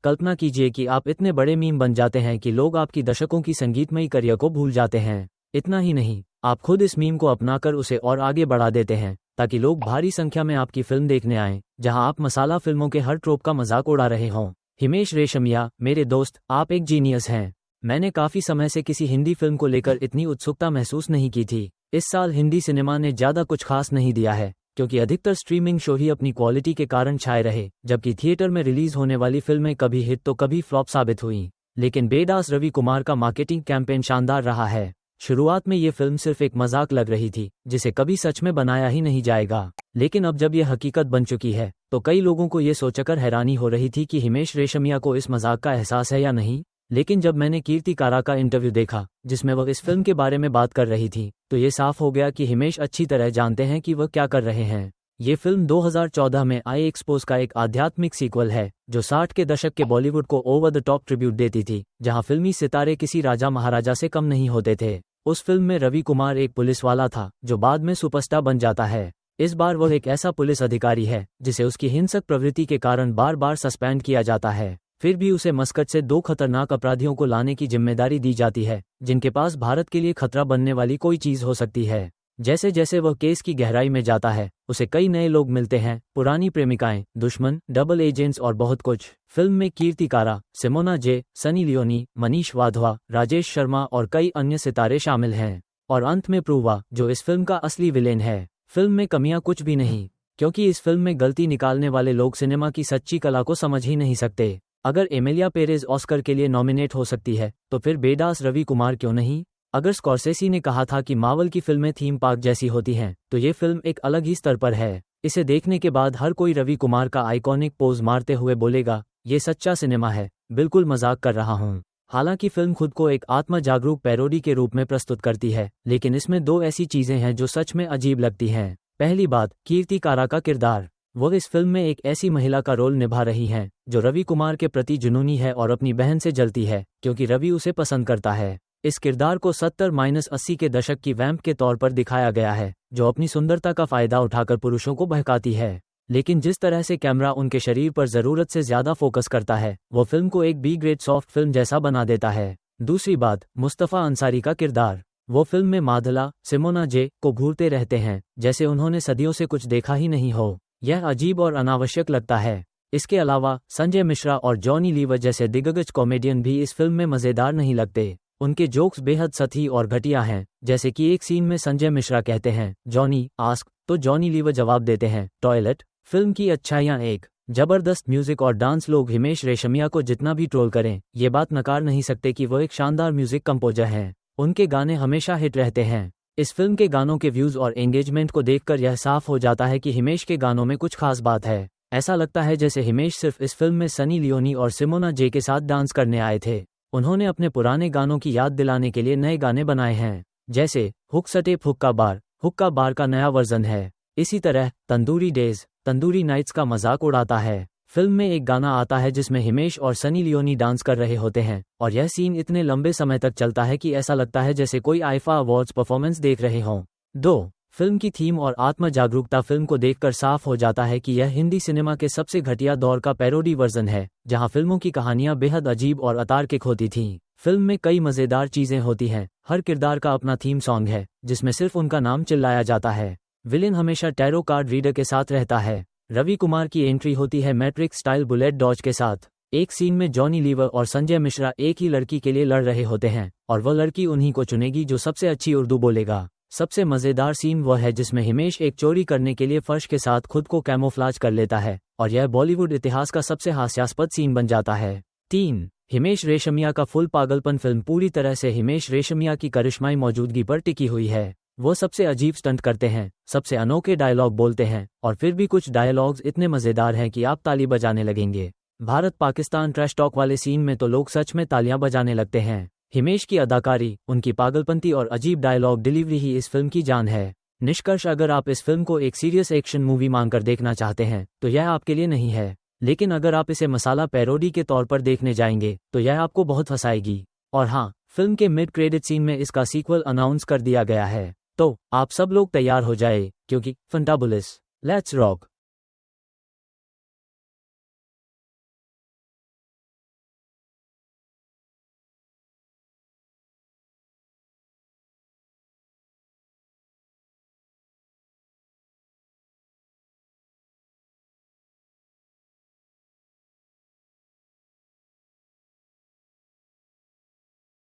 कल्पना कीजिए कि आप इतने बड़े मीम बन जाते हैं कि लोग आपकी दशकों की संगीतमयी करियर को भूल जाते हैं। इतना ही नहीं, आप खुद इस मीम को अपनाकर उसे और आगे बढ़ा देते हैं ताकि लोग भारी संख्या में आपकी फिल्म देखने आएं, जहां आप मसाला फिल्मों के हर ट्रोप का मजाक उड़ा रहे हों। हिमेश रेशमिया, मेरे दोस्त, आप एक जीनियस हैं। मैंने काफी समय से किसी हिंदी फिल्म को लेकर इतनी उत्सुकता महसूस नहीं की थी। इस साल हिंदी सिनेमा ने ज्यादा कुछ खास नहीं दिया है, क्योंकि अधिकतर स्ट्रीमिंग शो ही अपनी क्वालिटी के कारण छाए रहे, जबकि थिएटर में रिलीज होने वाली फिल्में कभी हिट तो कभी फ्लॉप साबित हुईं। लेकिन बेदास रवि कुमार का मार्केटिंग कैंपेन शानदार रहा है। शुरुआत में ये फिल्म सिर्फ एक मजाक लग रही थी, जिसे कभी सच में बनाया ही नहीं जाएगा। लेकिन अब जब यह हकीकत बन चुकी है, तो कई लोगों को ये सोचकर हैरानी हो रही थी कि हिमेश रेशमिया को इस मजाक का एहसास है या नहीं। लेकिन जब मैंने कीर्ति कारा का इंटरव्यू देखा, जिसमें वह इस फिल्म के बारे में बात कर रही थी, तो ये साफ हो गया कि हिमेश अच्छी तरह जानते हैं कि वह क्या कर रहे हैं। ये फिल्म 2014 में आई एक्सपोज का एक आध्यात्मिक सीक्वल है, जो 60 के दशक के बॉलीवुड को ओवर द टॉप ट्रिब्यूट देती थी, जहां फिल्मी सितारे किसी राजा महाराजा से कम नहीं होते थे। उस फिल्म में रवि कुमार एक पुलिस वाला था, जो बाद में सुपरस्टार बन जाता है। इस बार वह एक ऐसा पुलिस अधिकारी है जिसे उसकी हिंसक प्रवृत्ति के कारण बार बार सस्पेंड किया जाता है। फिर भी उसे मस्कट से 2 खतरनाक अपराधियों को लाने की जिम्मेदारी दी जाती है, जिनके पास भारत के लिए खतरा बनने वाली कोई चीज हो सकती है। जैसे जैसे वह केस की गहराई में जाता है, उसे कई नए लोग मिलते हैं, पुरानी प्रेमिकाएं, दुश्मन, डबल एजेंट्स और बहुत कुछ। फिल्म में कीर्ति कारा, सिमोना जे, सनी लियोनी, मनीष वाधवा, राजेश शर्मा और कई अन्य सितारे शामिल हैं। और अंत में प्रूवा, जो इस फिल्म का असली विलेन है। फिल्म में कमियां कुछ भी नहीं, क्योंकि इस फिल्म में गलती निकालने वाले लोग सिनेमा की सच्ची कला को समझ ही नहीं सकते। अगर एमिलिया पेरेज ऑस्कर के लिए नॉमिनेट हो सकती है, तो फिर बेदास रवि कुमार क्यों नहीं? अगर स्कॉर्सेसी ने कहा था कि मार्वल की फिल्में थीम पार्क जैसी होती हैं, तो ये फिल्म एक अलग ही स्तर पर है। इसे देखने के बाद हर कोई रवि कुमार का आइकॉनिक पोज मारते हुए बोलेगा, ये सच्चा सिनेमा है, बिल्कुल मजाक कर रहा हूँ। हालांकि फिल्म खुद को एक आत्म जागरूक पैरोडी के रूप में प्रस्तुत करती है, लेकिन इसमें 2 ऐसी चीजें हैं जो सच में अजीब लगती हैं। पहली बात, कीर्ति कारा का किरदार। वह इस फिल्म में एक ऐसी महिला का रोल निभा रही हैं, जो रवि कुमार के प्रति जुनूनी है और अपनी बहन से जलती है, क्योंकि रवि उसे पसंद करता है। इस किरदार को 70-80 के दशक की वैम्प के तौर पर दिखाया गया है, जो अपनी सुंदरता का फायदा उठाकर पुरुषों को बहकाती है। लेकिन जिस तरह से कैमरा उनके शरीर पर जरूरत से ज्यादा फोकस करता है, वो फिल्म को एक बी ग्रेड सॉफ्ट फिल्म जैसा बना देता है। दूसरी बात, मुस्तफा अंसारी का किरदार। वो फिल्म में माधला, सिमोना जे को घूरते रहते हैं, जैसे उन्होंने सदियों से कुछ देखा ही नहीं हो। यह अजीब और अनावश्यक लगता है। इसके अलावा संजय मिश्रा और जॉनी लीवर जैसे दिग्गज कॉमेडियन भी इस फिल्म में मजेदार नहीं लगते। उनके जोक्स बेहद सतही और घटिया हैं, जैसे कि एक सीन में संजय मिश्रा कहते हैं, जॉनी आस्क, तो जॉनी लीवर जवाब देते हैं, टॉयलेट। फिल्म की अच्छाइयां एक जबरदस्त म्यूजिक और डांस। लोग हिमेश रेशमिया को जितना भी ट्रोल करें, ये बात नकार नहीं सकते कि वो एक शानदार म्यूजिक कंपोजर हैं। उनके गाने हमेशा हिट रहते हैं। इस फिल्म के गानों के व्यूज और एंगेजमेंट को देखकर यह साफ हो जाता है कि हिमेश के गानों में कुछ खास बात है। ऐसा लगता है जैसे हिमेश सिर्फ इस फिल्म में सनी लियोनी और सिमोना जे के साथ डांस करने आए थे। उन्होंने अपने पुराने गानों की याद दिलाने के लिए नए गाने बनाए हैं, जैसे हुक सटेप हुक्का बार का नया वर्जन है। इसी तरह तंदूरी डेज, तंदूरी नाइट्स का मजाक उड़ाता है। फिल्म में एक गाना आता है जिसमें हिमेश और सनी लियोनी डांस कर रहे होते हैं, और यह सीन इतने लंबे समय तक चलता है कि ऐसा लगता है जैसे कोई आईफा अवार्ड्स परफॉर्मेंस देख रहे हों। 2. फिल्म की थीम और आत्म जागरूकता। फिल्म को देखकर साफ हो जाता है कि यह हिंदी सिनेमा के सबसे घटिया दौर का पैरोडी वर्जन है, जहां फिल्मों की कहानियां बेहद अजीब और अतार्किक होती थीं। फिल्म में कई मजेदार चीजें होती हैं। हर किरदार का अपना थीम सॉन्ग है, जिसमें सिर्फ उनका नाम चिल्लाया जाता है। विलेन हमेशा टैरो कार्ड रीडर के साथ रहता है। रवि कुमार की एंट्री होती है मैट्रिक्स स्टाइल बुलेट डॉज के साथ। एक सीन में जॉनी लीवर और संजय मिश्रा एक ही लड़की के लिए लड़ रहे होते हैं, और वह लड़की उन्हीं को चुनेगी जो सबसे अच्छी उर्दू बोलेगा। सबसे मजेदार सीन वह है जिसमें हिमेश एक चोरी करने के लिए फर्श के साथ खुद को कैमोफ्लाज कर लेता है, और यह बॉलीवुड इतिहास का सबसे हास्यास्पद सीन बन जाता है। 3. हिमेश रेशमिया का फुल पागलपन। फिल्म पूरी तरह से हिमेश रेशमिया की करिश्माई मौजूदगी पर टिकी हुई है। वो सबसे अजीब स्टंट करते हैं, सबसे अनोखे डायलॉग बोलते हैं, और फिर भी कुछ डायलॉग्स इतने मजेदार हैं कि आप ताली बजाने लगेंगे। भारत पाकिस्तान ट्रैश टॉक वाले सीन में तो लोग सच में तालियां बजाने लगते हैं। हिमेश की अदाकारी, उनकी पागलपंती और अजीब डायलॉग डिलीवरी ही इस फिल्म की जान है। निष्कर्ष, अगर आप इस फिल्म को एक सीरियस एक्शन मूवी मानकर देखना चाहते हैं, तो यह आपके लिए नहीं है। लेकिन अगर आप इसे मसाला पैरोडी के तौर पर देखने जाएंगे, तो यह आपको बहुत हंसाएगी। और हाँ, फिल्म के मिड क्रेडिट सीन में इसका सीक्वल अनाउंस कर दिया गया है। तो आप सब लोग तैयार हो जाए, क्योंकि फंटाबुलस, लेट्स रॉक।